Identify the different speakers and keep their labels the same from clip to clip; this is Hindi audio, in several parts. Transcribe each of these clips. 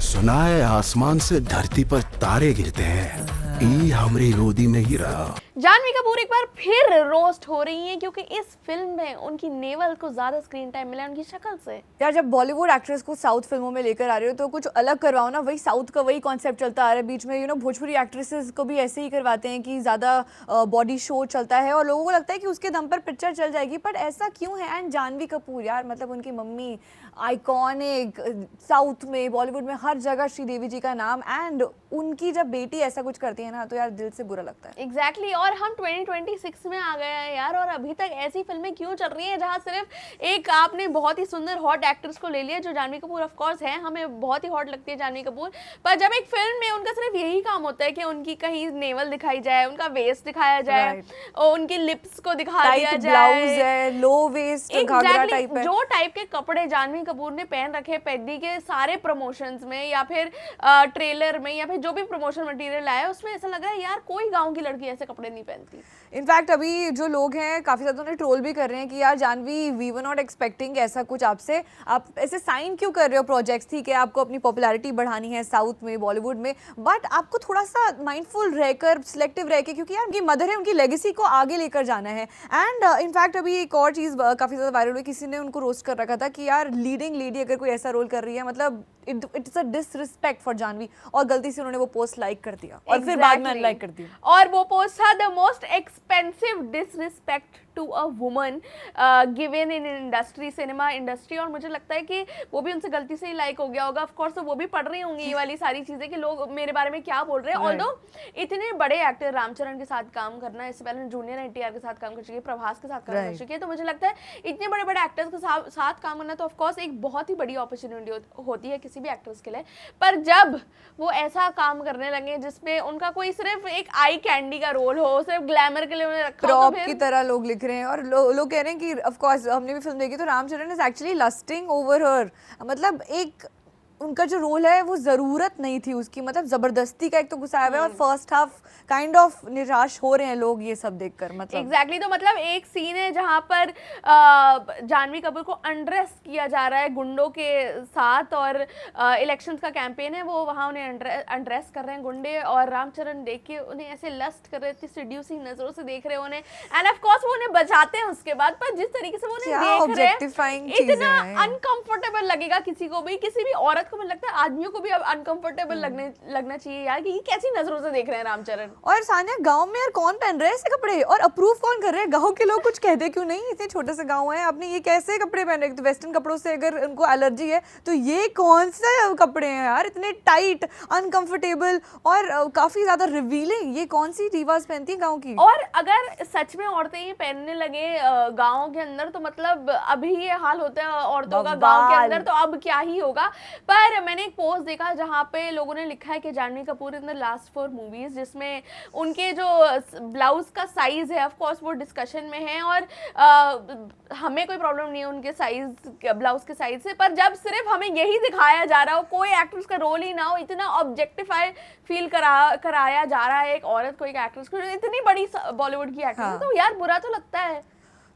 Speaker 1: सुना है आसमान से धरती पर तारे गिरते हैं, ई हमरी गोदी में गिरा।
Speaker 2: जानवी कपूर एक बार फिर रोस्ट हो रही हैं क्योंकि इस फिल्म में उनकी नेवल को ज्यादा स्क्रीन टाइम मिला उनकी शक्ल से।
Speaker 3: यार जब बॉलीवुड एक्ट्रेस को साउथ फिल्मों में लेकर आ रहे हो तो कुछ अलग करवाओ ना। वही साउथ का वही कॉन्सेप्ट चलता आ रहा है बीच में। भोजपुरी एक्ट्रेसेस को भी ऐसे ही करवाते हैं कि ज़्यादा बॉडी शो चलता है और लोगों को लगता है कि उसके दम पर पिक्चर चल जाएगी, बट ऐसा क्यों है। एंड जानवी कपूर यार, मतलब उनकी मम्मी आइकॉनिक, साउथ में बॉलीवुड में हर जगह श्रीदेवी जी का नाम, एंड उनकी जब बेटी ऐसा कुछ करती है ना तो यार दिल से बुरा लगता है।
Speaker 2: एग्जैक्टली और हम 2026 में आ गए हैं यार, और अभी तक ऐसी फिल्में क्यों चल रही हैं जहां सिर्फ एक आपने बहुत ही सुंदर हॉट एक्ट्रेस को ले लिया जो जानवी कपूर ऑफ कोर्स है, हमें बहुत ही हॉट लगती है जानवी कपूर, पर जब एक फिल्म में उनका सिर्फ यही काम होता है कि उनकी कहीं नेवल दिखाई जाए, उनका वेस्ट दिखाया जाए और उनकी लिप्स को दिखा दिया जाए,
Speaker 3: ब्लाउज है, लो वेस्ट घाघरा टाइप है,
Speaker 2: जो टाइप के कपड़े जानवी कपूर ने पहन रखे पेडी के सारे प्रमोशंस में या फिर ट्रेलर में या फिर जो भी प्रमोशन मटेरियल आया उसमें ऐसा लग रहा है यार कोई गांव की लड़की ऐसे कपड़े नहीं पहनती।
Speaker 3: इनफैक्ट अभी जो लोग हैं काफ़ी ज़्यादा उन्हें ट्रोल भी कर रहे हैं कि यार Janhvi we were not expecting ऐसा कुछ आपसे, आप ऐसे साइन क्यों कर रहे हो प्रोजेक्ट्स। ठीक है आपको अपनी पॉपुलैरिटी बढ़ानी है साउथ में बॉलीवुड में, बट आपको थोड़ा सा माइंडफुल रहकर सिलेक्टिव रह के, क्योंकि यार उनकी मदर है, उनकी लेगेसी को आगे लेकर जाना है। एंड इनफैक्ट अभी एक और चीज़ काफ़ी ज़्यादा वायरल हुई, किसी ने उनको रोस्ट कर रखा था कि यार लीडिंग लेडी अगर कोई ऐसा रोल कर रही है मतलब it's a disrespect for Janhvi, और गलती से उन्होंने वो पोस्ट लाइक कर दिया और फिर बाद में अनलाइक कर दिया।
Speaker 2: और वो पोस्ट था the most expensive disrespect to a woman given in industry, cinema industry, और मुझे लगता है कि वो भी उनसे गलती से ही लाइक हो गया होगा। ऑफ कोर्स तो वो भी पढ़ रही होंगी ये वाली सारी चीजें कि लोग मेरे बारे में क्या बोल रहे हैं। ऑल्दो इतने बड़े एक्टर रामचरण के साथ काम करना, इससे पहले जूनियर एनटीआर के साथ काम कर चुकी है, प्रभास के साथ काम कर चुकी है, तो मुझे लगता है इतने बड़े बड़े एक्टर्स के साथ काम करना तो ऑफकोर्स एक बहुत ही बड़ी अपॉर्चुनिटी होती है किसी भी एक्ट्रेस के लिए। पर जब वो ऐसा काम करने लगे जिसमें उनका कोई सिर्फ एक आई कैंडी का रोल हो, सिर्फ ग्लैमर के लिए उन्हें रखा हो,
Speaker 3: तो की तरह लोग लिख रहे हैं और लोग कह रहे हैं कि ऑफ कोर्स हमने भी फिल्म देखी तो Ramcharan is actually lusting over her, मतलब एक उनका जो रोल है वो ज़रूरत नहीं थी उसकी, मतलब ज़बरदस्ती का एक तो गुस्सा आया है और फर्स्ट हाफ काइंड ऑफ निराश हो रहे हैं लोग ये सब देखकर। मतलब
Speaker 2: एग्जैक्टली तो मतलब एक सीन है जहाँ पर जानवी कपूर को अनड्रेस किया जा रहा है गुंडों के साथ, और इलेक्शंस का कैंपेन है, वो वहाँ उन्हें अनड्रेस कर रहे हैं गुंडे, और रामचरण देख के उन्हें ऐसे लस्ट कर रहे थे, सिड्यूसिंग नजरों से देख रहे हैं उन्हें, एंड ऑफ कोर्स वो उन्हें बचाते हैं उसके बाद, पर जिस तरीके से वो उन्हें देख रहे हैं इतना अनकंफर्टेबल लगेगा किसी को भी, किसी भी औरत को, मुझे लगता है आदमियों को भी अब अनकंफर्टेबल लगना चाहिए यार कि ये कैसी नजरों से देख रहे हैं रामचरण।
Speaker 3: और सानिया गांव में यार कौन पहन रहे हैं ऐसे कपड़े और अप्रूव कौन कर रहे हैं? गांव के लोग कुछ कहते क्यों नहीं? इतने छोटे से गांव है, आपने ये कैसे कपड़े पहन रहे? तो वेस्टर्न कपड़ों से अगर उनको एलर्जी है तो ये कौन से कपड़े हैं यार, इतने टाइट, अनकंफर्टेबल और काफी ज्यादा रिवीलिंग। ये कौन सी रीवाज पहनती है गाँव की?
Speaker 2: और अगर सच में औरतें ये पहनने लगे गाँव के अंदर तो मतलब अभी ये हाल होता है औरतों का गाँव के अंदर, तो अब क्या ही होगा। पर मैंने एक पोस्ट देखा जहाँ पे लोगों ने लिखा है कि Janhvi Kapoor in the last 4 movies, जिसमें उनके जो ब्लाउज का साइज है ऑफ कोर्स वो डिस्कशन में है, और हमें कोई प्रॉब्लम नहीं है उनके साइज, ब्लाउज के साइज से, पर जब सिर्फ हमें यही दिखाया जा रहा हो, कोई एक्ट्रेस का रोल ही ना हो, इतना ऑब्जेक्टिफाई फील कराया जा रहा है एक औरत को, एक एक्ट्रेस को, इतनी बड़ी बॉलीवुड की एक्ट्रेस, तो यार बुरा तो लगता है।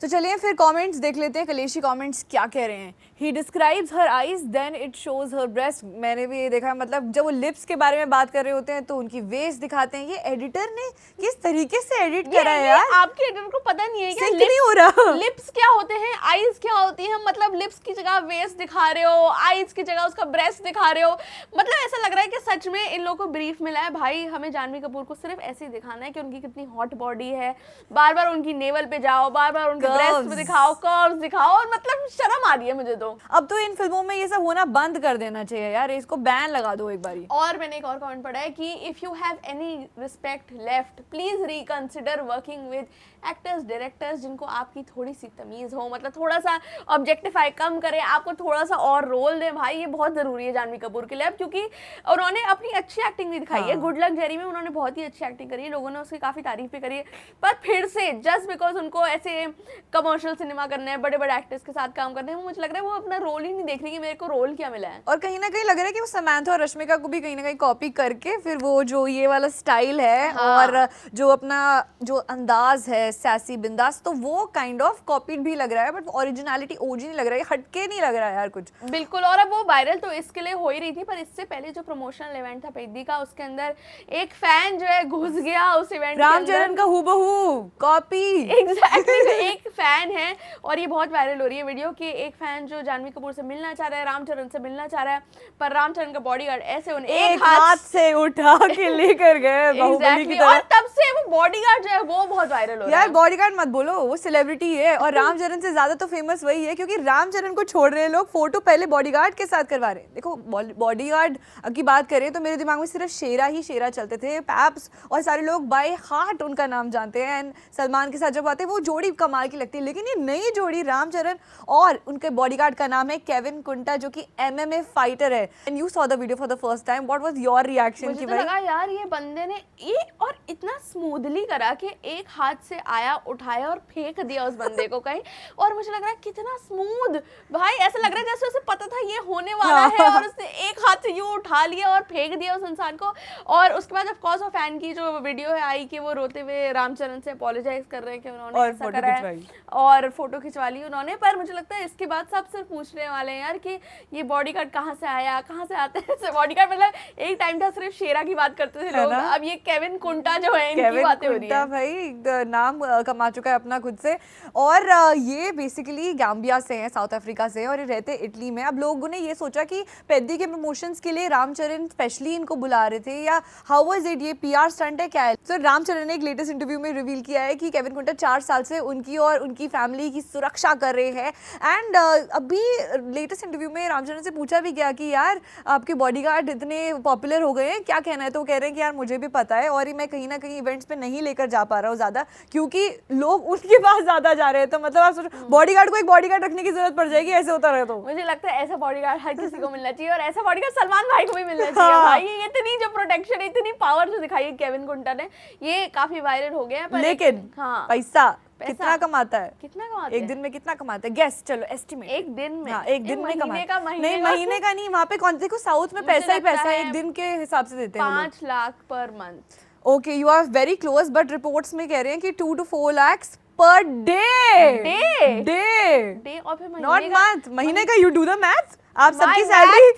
Speaker 3: तो चलिए फिर कमेंट्स देख लेते हैं, कलेशी कमेंट्स क्या कह रहे हैं। He describes her eyes then it shows her breast. मैंने भी ये देखा, मतलब जब वो लिप्स के बारे में बात कर रहे होते हैं तो उनकी वेस्ट दिखाते हैं। ये एडिटर ने किस तरीके से एडिट करा है यार?
Speaker 2: आपके एडिटर को पता नहीं है क्या
Speaker 3: नहीं हो रहा
Speaker 2: लिप्स क्या होते हैं, आईज क्या होती है, मतलब लिप्स की जगह वेस्ट दिखा रहे हो, आईज की जगह उसका ब्रेस्ट दिखा रहे हो, मतलब ऐसा लग रहा है कि सच में इन लोगों को ब्रीफ मिला है भाई हमें जानवी कपूर को सिर्फ ऐसे ही दिखाना है कि उनकी कितनी हॉट बॉडी है, बार बार उनकी नेवल पे जाओ, बार बार उनके ब्रेस्ट पे दिखाओ, कर्व्स दिखाओ, और मतलब शर्म आ रही है मुझे तो।
Speaker 3: अब तो इन फिल्मों में ये सब होना बंद कर देना चाहिए यार, इसको बैन लगा दो एक बारी।
Speaker 2: और मैंने एक और कमेंट पढ़ा है कि if you have any respect left please reconsider working with actors directors जिनको आपकी थोड़ी सी तमीज हो, मतलब थोड़ा सा ऑब्जेक्टिफाई कम करें, आपको थोड़ा सा और रोल दें भाई, ये बहुत जरूरी है जानवी कपूर के लिए अब, क्योंकि उन्होंने अपनी अच्छी एक्टिंग भी दिखाई है। गुड लक जेरी में उन्होंने बहुत ही अच्छी एक्टिंग करी है, लोगों ने उसकी काफी तारीफ भी करी है, पर फिर से जस्ट बिकॉज उनको ऐसे कमर्शियल सिनेमा करना है, बड़े बड़े एक्टर्स के साथ काम करना है, वो मुझे लग रहा है वो अपना रोल ही नहीं देख रही कि मेरे को रोल क्या मिला है।
Speaker 3: और कहीं ना कहीं लग रहा है कि वो समांथा और रश्मिका को भी कहीं ना कहीं कॉपी करके फिर वो जो ये वाला स्टाइल है और जो अपना जो अंदाज है सैसी बिंदास, तो वो काइंड ऑफ कॉपीड भी लग रहा है, बट ओरिजिनलिटी ओजी नहीं लग रहा है, हटके नहीं लग रहा है यार कुछ।
Speaker 2: बिल्कुल, और अब वो वायरल तो इसके लिए हो ही रही थी, पर इससे पहले जो प्रमोशनल इवेंट था पेद्दी का, उसके अंदर एक फैन जो है घुस गया उस इवेंट के अंदर।
Speaker 3: रामचरण का हूबहू कॉपी।
Speaker 2: एग्जैक्टली एक फैन है और ये बहुत वायरल हो रही है वीडियो कि एक फैन जो जानवी कपूर से मिलना चाह रहा है, रामचरण से मिलना चाह रहा है, पर रामचरण का बॉडीगार्ड ऐसे उन्हें
Speaker 3: एक हाथ से उठा के लेकर गए बाहुबली की तरह।
Speaker 2: और तब से वो बॉडीगार्ड जो है वो बहुत वायरल हो रहा है।
Speaker 3: यार बॉडीगार्ड मत बोलो, वो सेलिब्रिटी है और रामचरण से ज्यादा तो फेमस वही है, क्योंकि रामचरण को छोड़ रहे हैं लोग, फोटो पहले बॉडीगार्ड के साथ करवा रहे हैं। देखो बॉडीगार्ड की बात करें तो मेरे दिमाग में सिर्फ शेरा ही शेरा चलते थे, पैप्स, और सारे लोग बाय हार्ट उनका नाम जानते हैं। एंड सलमान के साथ जब आते हैं वो जोड़ी कमाल की लगती है, लेकिन ये नई जोड़ी रामचरण और उनके बॉडीगार्ड का नाम है केविन कुंटा, जो कि MMA फाइटर है। And you saw the video for the first time, what was your reaction?
Speaker 2: मुझे तो लगा यार ये बंदे ने ये और इतना स्मूथली करा कि एक हाथ से आया, उठाया और फेंक दिया उस बंदे को कहीं, और मुझे लग रहा है कितना स्मूथ भाई, ऐसा लग रहा है जैसे उसे पता था ये होने वाला है और उसने एक हाथ से यूं उठा लिया और फेंक दिया उस इंसान को। और उसके बाद ऑफ कोर्स वो फैन की जो वीडियो है आई कि वो रोते हुए रामचरण से अपोलोजाइज कर रहे हैं कि उन्होंने ऐसा करा है और फोटो खिंचवा ली उन्होंने। पर मुझे लगता है इसके बाद सब सिर्फ पूछने वाले हैं यार कि ये बॉडीगार्ड कहाँ से आया, कहाँ से आते हैं बॉडीगार्ड। मतलब एक टाइम था सिर्फ शेरा की बात करते थे लोग, अब ये केविन कुंटा जो है इनकी बातें हो रही है।
Speaker 3: भाई नाम कमा चुका है अपना खुद से, और ये बेसिकली गैम्बिया से हैं, साउथ अफ्रीका से, और ये रहते इटली में। अब लोगों ने ये सोचा कि पेद्दी के प्रमोशंस के लिए रामचरण स्पेशली इनको बुला रहे थे, या हाउ वाज इट, ये PR स्टंट है क्या है? तो रामचरण ने एक लेटेस्ट इंटरव्यू में रिवील किया है कि केविन कुंटा 4 साल से उनकी और उनकी फैमिली की सुरक्षा कर रहे हैं। एंड अभी लेटेस्ट इंटरव्यू में रामचरण से पूछा भी गया कि यार आपके बॉडीगार्ड इतने पॉपुलर हो गए हैं, क्या कहना है? तो कह रहे हैं कि यार मुझे भी पता है और मैं कहीं ना कहीं इवेंट्स पे नहीं लेकर जा पा रहा हूँ ज़्यादा, क्योंकि लोग उनके पास ज़्यादा जा रहे हैं। तो मतलब आप सोचो बॉडीगार्ड को एक बॉडीगार्ड रखने की जरूरत पड़ जाएगी ऐसे होता रहे तो।
Speaker 2: मुझे लगता है ऐसा बॉडीगार्ड हर किसी को मिलना चाहिए, और ऐसा बॉडीगार्ड सलमान भाई को भी मिलना चाहिए। भाई ये इतनी जो प्रोटेक्शन, इतनी पावर जो दिखाई है केविन कुंटा ने, ये काफी वायरल हो गया है।
Speaker 3: लेकिन
Speaker 2: हाँ,
Speaker 3: पैसा कितना कमाता है?
Speaker 2: कितना कमाता है
Speaker 3: एक दिन में? कितना कमाता है? गेस, चलो एस्टिमेट।
Speaker 2: एक दिन में?
Speaker 3: हाँ, एक दिन में कमाता है। नहीं,
Speaker 2: महीने
Speaker 3: महीने का नहीं, वहाँ पे कौन, देखो साउथ में पैसा ही पैसा है, एक दिन के हिसाब से देते हैं
Speaker 2: 5 lakh per month.
Speaker 3: Okay, you are very close, but reports में कह रहे हैं कि 2 to 4 lakhs per day.
Speaker 2: Day और फिर
Speaker 3: नॉट मंथ, महीने का। यू डू द मैथ्स, आप सबकी सैलरी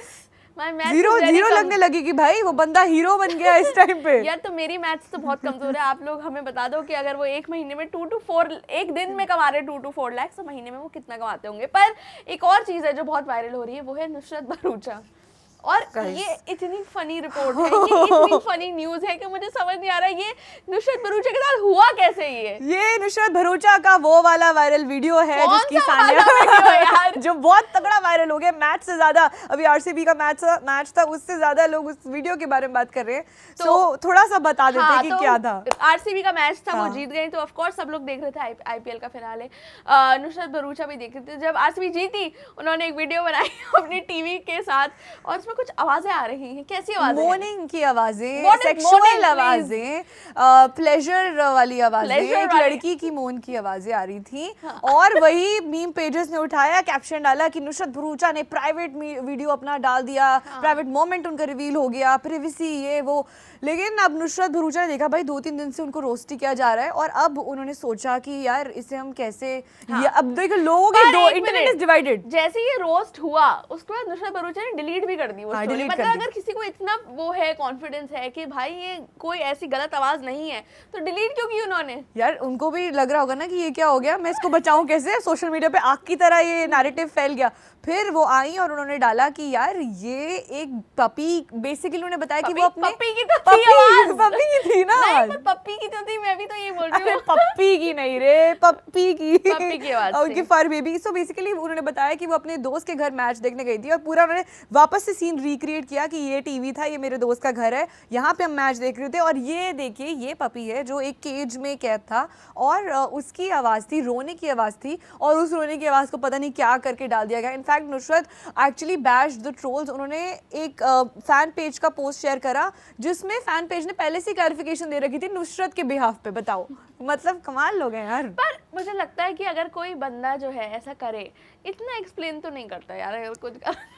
Speaker 3: जीरो लगने लगेगी भाई, वो बंदा हीरो बन गया इस टाइम पे।
Speaker 2: यार तो मेरी मैथ्स तो बहुत कमजोर है, आप लोग हमें बता दो कि अगर वो एक महीने में 2 to 4, एक दिन में कमा रहे 2 to 4 लाख, तो महीने में वो कितना कमाते होंगे। पर एक और चीज है जो बहुत वायरल हो रही है, वो है नुसरत भरूचा। और ये इतनी फनी रिपोर्ट है, ये इतनी फनी न्यूज है कि मुझे समझ नहीं आ रहा ये नुसरत भरूचा के साथ हुआ कैसे। ये
Speaker 3: नुसरत भरूचा का वो वाला वायरल वीडियो है जिसकी सानिया जो बहुत तगड़ा वायरल हो गया, मैच से ज्यादा। अभी RCB का मैच था, उससे ज्यादा लोग उस वीडियो के बारे में बात कर रहे हैं। तो थोड़ा सा बता देते हैं कि
Speaker 2: तो
Speaker 3: क्या था।
Speaker 2: RCB का मैच था, वो जीत गए, तो ऑफ कोर्स सब लोग देख रहे थे IPL का फिनाले। नुसरत भरूचा भी देख रहे थे। जब RCB जीती, उन्होंने एक वीडियो बनाई अपनी टीवी के साथ, और उसमें कुछ आवाजें आ रही हैं। कैसी आवाजें?
Speaker 3: मॉर्निंग की आवाजें, सेक्सुअल आवाजें, प्लेजर वाली आवाजें, एक लड़की की मौन की आवाजें आ रही थी। और वही मीम पेजेस ने उठाया, कैप्शन डाला कि नुसरत भरूचा ने प्राइवेट वीडियो अपना डाल दिया, प्राइवेट मोमेंट उनका रिवील हो गया, प्राइवेसी ये वो। लेकिन अब नुसरत भरूचा ने देखा भाई 2-3 दिन से उनको रोस्ट किया जा रहा है, और अब उन्होंने सोचा कि यार इसे हम कैसे, अब देखो लोगों के इंटरनेट इज डिवाइडेड।
Speaker 2: जैसे ये रोस्ट हुआ, उसके बाद नुसरत भरूचा ने डिलीट भी कर दी वो स्टोरी। मतलब अगर किसी को इतना वो है, कॉन्फिडेंस है कि भाई ये कोई ऐसी गलत आवाज नहीं है, तो डिलीट क्यों की उन्होंने?
Speaker 3: यार उनको भी लग रहा होगा ना कि ये क्या हो गया, मैं इसको बचाऊं कैसे। सोशल मीडिया पे आग की तरह ये नैरेटिव फैल गया। फिर वो आई और उन्होंने डाला कि यार ये एक पपी, बेसिकली उन्होंने बताया कि वो अपने
Speaker 2: पप्पी की तो थी आवाज,
Speaker 3: पप्पी की थी ना,
Speaker 2: नहीं पर पप्पी की तो थी, मैं भी तो ये बोल रही हूँ।
Speaker 3: पप्पी की नहीं रे, पप्पी की
Speaker 2: आवाज,
Speaker 3: उनकी फर बेबी। सो बेसिकली उन्होंने बताया कि वो अपने दोस्त के घर मैच देखने गई थी, और पूरा उन्होंने वापस से सीन रिक्रिएट किया कि ये टीवी था, ये मेरे दोस्त का घर है, यहाँ पे हम मैच देख रहे थे और ये देखिए ये पपी है जो एक केज में कैद था और उसकी आवाज़ थी, रोने की आवाज़ थी और उस रोने की आवाज़ को पता नहीं क्या करके डाल दिया गया। In fact Nusrat actually bashed the trolls. उन्होंने एक फैन पेज का पोस्ट शेयर करा जिसमें फैन पेज ने पहले से क्लैरिफिकेशन दे रखी थी नुसरत के बिहाफ पे। बताओ, मतलब कमाल लोग हैं यार।
Speaker 2: पर मुझे लगता है कि अगर कोई बंदा जो है ऐसा करे, इतना एक्सप्लेन तो नहीं करता यार, अगर कुछ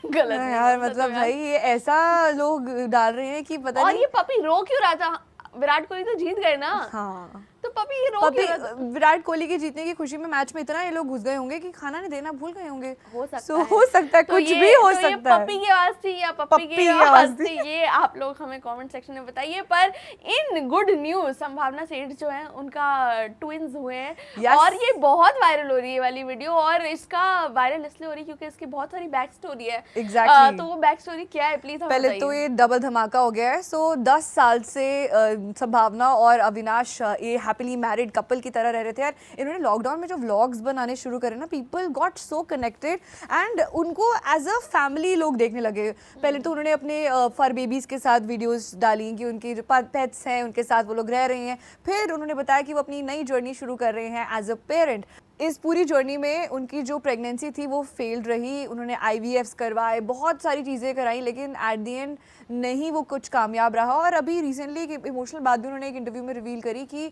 Speaker 2: गलत नहीं
Speaker 3: यार
Speaker 2: करता तो
Speaker 3: मतलब
Speaker 2: यार।
Speaker 3: भाई ये ऐसा लोग डाल रहे हैं कि पता
Speaker 2: और
Speaker 3: नहीं।
Speaker 2: ये पपी रो क्यों रहा था? विराट कोहली तो जीत गए ना,
Speaker 3: हाँ,
Speaker 2: तो पपी रो
Speaker 3: पपी
Speaker 2: क्यों रहा था?
Speaker 3: विराट कोहली के जीतने की खुशी में मैच में इतना ये लोग घुस गए होंगे कि खाना नहीं देना भूल गए होंगे।
Speaker 2: हो सकता
Speaker 3: So,
Speaker 2: है,
Speaker 3: हो सकता है,
Speaker 2: तो
Speaker 3: कुछ
Speaker 2: ये-
Speaker 3: भी हो
Speaker 2: तो ये
Speaker 3: सकता है।
Speaker 2: पपी की आवाज थी या पप्पी की आवाज थी, ये आप लोग हमें कमेंट सेक्शन में बताइए। पर इन गुड न्यूज संभावना सेठ जो है उनका ट्विंस हुए हैं
Speaker 3: Yes.
Speaker 2: और ये बहुत वायरल हो रही है वाली वीडियो, और इसका वायरल इसलिए हो रही है क्योंकि इसकी बहुत सारी बैक स्टोरी है।
Speaker 3: Exactly.
Speaker 2: तो वो बैक स्टोरी क्या है प्लीज हमें
Speaker 3: पहले
Speaker 2: बताइए।
Speaker 3: तो ये डबल धमाका हो गया है। सो 10 साल से संभावना और अविनाश ये हैप्पीली मैरिड कपल की तरह रह रहे थे यार। इन्होंने लॉकडाउन में जो व्लॉग्स बनाने शुरू करे ना, people got so connected and उनको एज अ फैमिली लोग देखने लगे। पहले तो उन्होंने अपने फर बेबीज़ के साथ वीडियोस डाली कि उनके जो पेट्स हैं उनके साथ वो लोग रह रहे हैं। फिर उन्होंने बताया कि वो अपनी नई जर्नी शुरू कर रहे हैं एज अ पेरेंट। इस पूरी जर्नी में उनकी जो प्रेगनेंसी थी वो फेल्ड रही। उन्होंने IVFs करवाए, बहुत सारी चीज़ें कराई, लेकिन एट द एंड नहीं वो कुछ कामयाब रहा। और अभी रिसेंटली एक इमोशनल बात भी उन्होंने एक इंटरव्यू में रिवील करी कि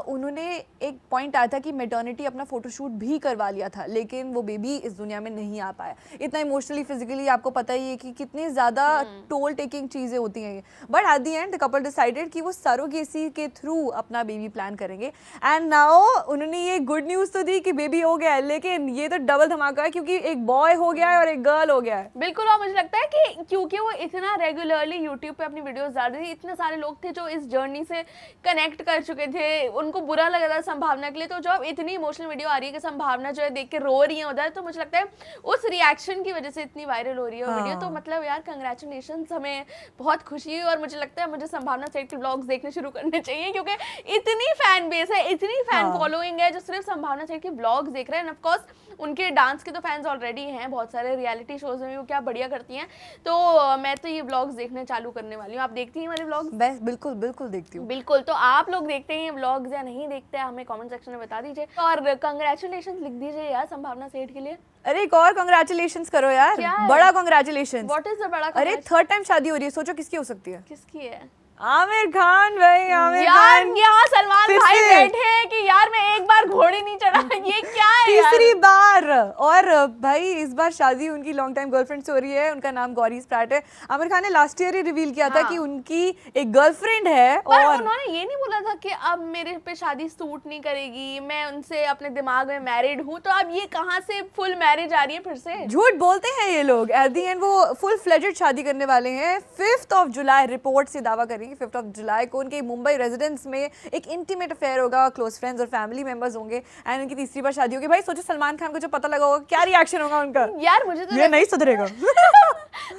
Speaker 3: उन्होंने एक पॉइंट आया था कि मैटर्निटी अपना फ़ोटोशूट भी करवा लिया था, लेकिन वो बेबी इस दुनिया में नहीं आ पाया। इतना इमोशनली फिजिकली आपको पता ही है कि कितनी ज़्यादा टोल टेकिंग चीज़ें होती हैं। But at the end the couple decided कि वो सरोगेसी के थ्रू अपना बेबी प्लान करेंगे। एंड नाउ उन्होंने ये गुड न्यूज़ तो दी कि बेबी हो गया है, लेकिन ये तो डबल धमाका है क्योंकि एक बॉय हो गया है और एक गर्ल हो गया है।
Speaker 2: बिल्कुल, और मुझे लगता है कि क्योंकि वो इतना रेगुलरली यूट्यूब पे अपनी वीडियोस डाल रही थी, इतने सारे लोग थे जो इस जर्नी से कनेक्ट कर चुके थे, उनको बुरा लग रहा था संभावना के लिए। तो जब इतनी इमोशनल वीडियो आ रही है कि संभावना जो है देख के रो रही है उधर, तो मुझे लगता है उस रिएक्शन की वजह से इतनी वायरल हो रही है वीडियो। तो मतलब यार कंग्रेचुलेशंस, हमें बहुत खुशी हुई और मुझे लगता है मुझे संभावना सेठ के ब्लॉग्स देखने शुरू करने चाहिए क्योंकि इतनी फैन बेस है, इतनी फैन फॉलोइंग है जो सिर्फ संभावना सेठ के ब्लॉग्स देख रहे हैं। ऑफ कोर्स उनके डांस के तो फैंस ऑलरेडी हैं, बहुत सारे रियलिटी शोज में भी वो क्या बढ़िया करती हैं। तो मैं तो ये व्लॉग्स देखने चालू करने वाली हूँ। आप देखती हैं हमारे व्लॉग्स?
Speaker 3: बस बिल्कुल बिल्कुल देखती हूँ।
Speaker 2: बिल्कुल, तो आप लोग देखते हैं व्लॉग्स या नहीं देखते हैं हमें कमेंट सेक्शन में बता दीजिए और कंग्रेचुलेशंस लिख दीजिए यार संभावना सेठ के लिए।
Speaker 3: अरे एक और कंग्रेचुलेशंस करो यार,
Speaker 2: क्या है?
Speaker 3: बड़ा कंग्रेचुलेशंस।
Speaker 2: व्हाट इज द बड़ा
Speaker 3: अरे थर्ड टाइम शादी हो रही है, सोचो किसकी हो सकती है?
Speaker 2: किसकी है?
Speaker 3: आमिर खान भाई, आमिर
Speaker 2: यार
Speaker 3: खान
Speaker 2: यहाँ सलमान
Speaker 3: फिर
Speaker 2: भाई
Speaker 3: से।
Speaker 2: बैठे हैं कि यार मैं एक बार घोड़े नहीं चढ़ा। ये क्या है यार?
Speaker 3: तीसरी बार। और भाई इस बार शादी उनकी लॉन्ग टाइम गर्लफ्रेंड से हो रही है, उनका नाम गौरी स्प्रैट है। आमिर खान ने लास्ट ईयर ही रिवील किया था कि उनकी एक गर्लफ्रेंड है।
Speaker 2: पर
Speaker 3: और
Speaker 2: उन्होंने ये नहीं बोला था कि अब मेरे पे शादी सूट नहीं करेगी, मैं उनसे अपने दिमाग में मैरिड हूँ, तो अब ये कहाँ से फुल मैरिज आ रही है फिर से?
Speaker 3: झूठ बोलते हैं ये लोग। एट दी एंड वो फुल फ्लेजेड शादी करने वाले हैं। 5 जुलाई रिपोर्ट से दावा करेंगे 5 जुलाई को उनके मुंबई रेजिडेंस में एक इंटीमेट अफेयर होगा, क्लोज फ्रेंड्स और फैमिली मेंबर्स होंगे एंड उनकी तीसरी बार शादी होगी। भाई सोचो सलमान खान को जो पता लगा होगा क्या रिएक्शन होगा उनका।
Speaker 2: यार मुझे तो
Speaker 3: ये नहीं सुधरेगा।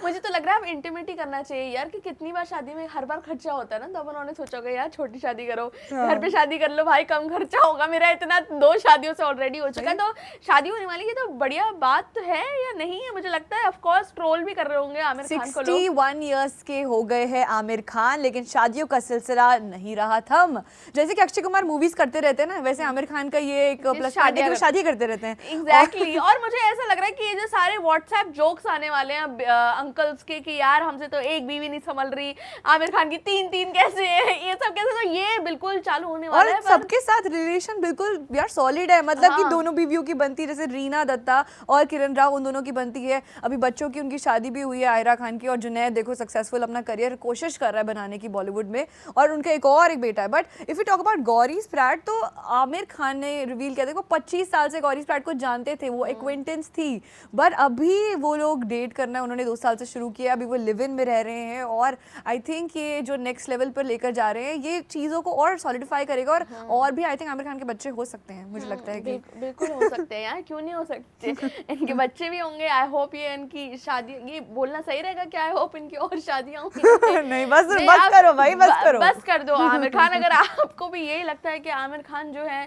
Speaker 2: मुझे तो लग रहा है अब इंटीमेटी करना चाहिए यार, कि कितनी बार शादी में हर बार खर्चा होता है ना, तब उन्होंने सोचा होगा यार छोटी शादी करो, घर पे शादी कर लो भाई, कम खर्चा होगा। मेरा इतना 2 शादियों से ऑलरेडी हो चुका है, तो शादी होने वाली है तो बढ़िया बात है या नहीं है? मुझे लगता है ऑफ कोर्स ट्रोल भी कर रहे होंगे आमिर खान को लोग।
Speaker 3: 61 इयर्स के हो गए हैं आमिर खान, लेकिन शादियों का सिलसिला नहीं रहा थम। जैसे कि अक्षय कुमार मूवीज करते रहते हैं ना, वैसे आमिर खान का ये एक प्लस पॉइंट है कि वो शादी करते रहते हैं।
Speaker 2: एग्जैक्टली। और मुझे ऐसा लग रहा है कि ये जो सारे व्हाट्सएप जोक्स आने वाले हैं अंकल्स के कि यार हमसे तो एक बीवी नहीं संभल रही, आमिर खान की 3 कैसे है, ये सब कैसे, तो ये बिल्कुल चालू होने वाला है।
Speaker 3: और सबके साथ रिलेशन बिल्कुल यार सॉलिड है, मतलब कि दोनों बीवियों की बनती, जैसे रीना दत्ता और किरण राव उन दोनों की बनती है। अभी बच्चों की उनकी शादी भी हुई है आयरा खान की, और जुनैद देखो सक्सेसफुल अपना करियर कोशिश कर रहा है बनाने की बॉलीवुड में, और उनका एक बेटा है। But if you talk about Gauri Sprat, तो आमिर खान ने रिवील किया था वो 25 साल से गौरी स्प्रैट को जानते थे, वो एक्वेंटेंस थी। बट अभी वो लोग डेट करना उन्होंने 2 साल से शुरू किया, अभी वो लिव इन में रह रहे हैं। और आई थिंक ये जो नेक्स्ट लेवल पर लेकर जा रहे हैं ये चीज़ों को और सॉलिडिफाई करेगा, और भी आई थिंक आमिर खान के बच्चे हो सकते हैं। मुझे लगता है कि
Speaker 2: बिल्कुल हो सकते हैं यार, क्यों नहीं हो सकते। इनके बच्चे भी होंगे। आई होप ये इनकी शादी, ये बोलना सही रहेगा कि आई होप इनकी और शादियां होंगी।
Speaker 3: नहीं बस करो भाई, बस करो,
Speaker 2: बस कर दो आमिर खान। अगर आपको भी यही लगता है कि आमिर खान जो है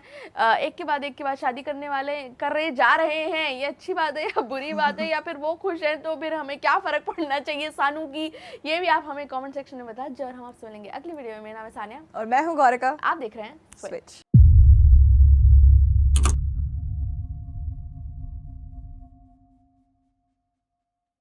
Speaker 2: एक के बाद शादी करने जा रहे हैं, ये अच्छी बात है या बुरी बात है, या फिर वो खुश हैं, तो फिर हमें क्या क्या फर्क पड़ना चाहिए सानू की, ये भी आप हमें कमेंट सेक्शन में बता। और हम आपसे मिलेंगे अगली वीडियो में। मेरा नाम है सानिया
Speaker 3: और मैं हूँ गौरिका।
Speaker 2: आप देख रहे हैं
Speaker 3: स्विच।